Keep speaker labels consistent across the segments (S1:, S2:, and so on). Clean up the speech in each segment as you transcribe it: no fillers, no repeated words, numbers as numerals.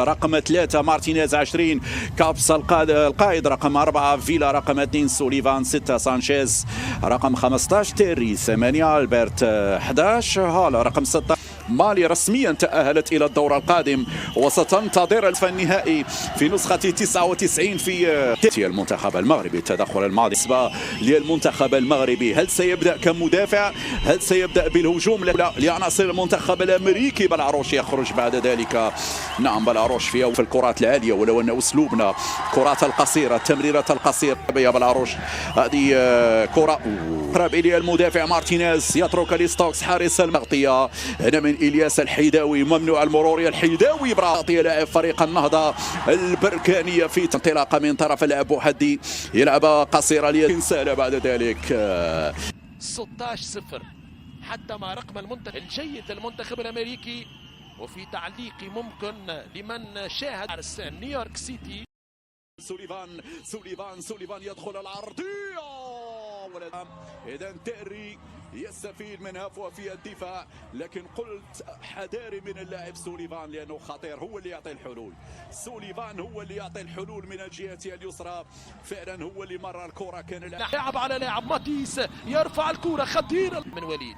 S1: رقم 3 مارتينيز 20 كابس القائد رقم 4 فيلا رقم 2 سوليفان 6 سانشيز رقم 15 تيري 8 البرت 11 هالا رقم 6 مالي رسميا تأهلت إلى الدور القادم وستنتظر النهائي في نسخة 99 في المنتخب المغربي. التدخل الماضي بالنسبة للمنتخب المغربي، هل سيبدأ كمدافع؟ هل سيبدأ بالهجوم لعناصر المنتخب الأمريكي؟ بلاروش يخرج بعد ذلك. نعم بلاروش في الكرات العالية، ولو أن أسلوبنا كرات القصيرة التمريرات القصيرة يا بلاروش. هذه كرة قرب إلى المدافع مارتينيز، يترك لستوكس حارس المغطية هنا من إلياس الحيداوي ممنوع المرور. الحيداوي براطي لاعب فريق النهضة البركانية في انطلاقة من طرف اللاعب بوحدي يلعبها قصيرة للإنسان بعد ذلك
S2: 16-0 حتى مع رقم المنتخب الجيد للمنتخب الأمريكي. وفي تعليقي ممكن لمن شاهد نيويورك سيتي
S1: سوليفان يدخل العرضية إذا تأري يستفيد من هفوة في الدفاع، لكن قلت حذاري من اللاعب سوليفان لأنه خطير، هو اللي يعطي الحلول. سوليفان هو اللي يعطي الحلول من الجهة اليسرى، فعلا هو اللي مرر الكرة. كان
S2: لاعب على لاعب ماتيس يرفع الكرة خطيرة من وليد.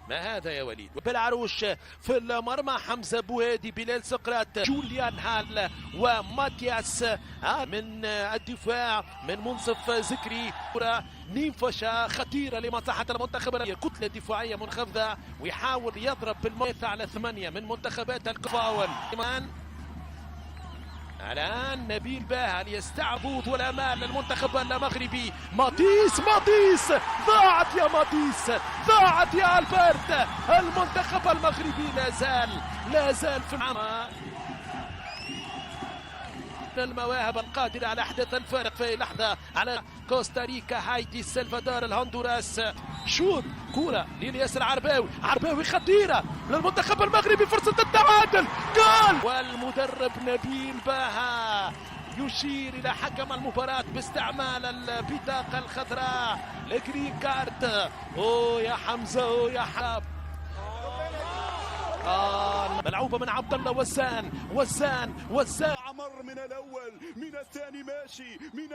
S2: ما هذا يا وليد؟ بالعروش في المرمى حمزة بوهادي، بلال سقراط، جوليان هال وماتياس من الدفاع من منصف زكري. كرة نينفشة خطيرة لمصلحة المنتخب، كتلة دفاعية منخفضة ويحاول يضرب بالموت على 8 من منتخبات الفاول. الآن نبيل باهل يستعبد والأمان للمنتخب المغربي. ماتيس ضاعت يا ماتيس، ضاعت يا البرت. المنتخب المغربي لا زال في العمى. المواهب القادرة على أحداث الفارق في لحظة على كوستاريكا، هايتي، سلفادور، الهندوراس. شوط كرة لإلياس عرباوي خطيرة للمنتخب المغربي، فرصة التعادل، جول. والمدرب نبيل باها يشير إلى حكم المباراة باستعمال البطاقة الخضراء الجرين كارت. أوه يا حمزة، يا حاب. ملعوبة من عبد الله وزان. عمر من الأول، من الثاني ماشي، من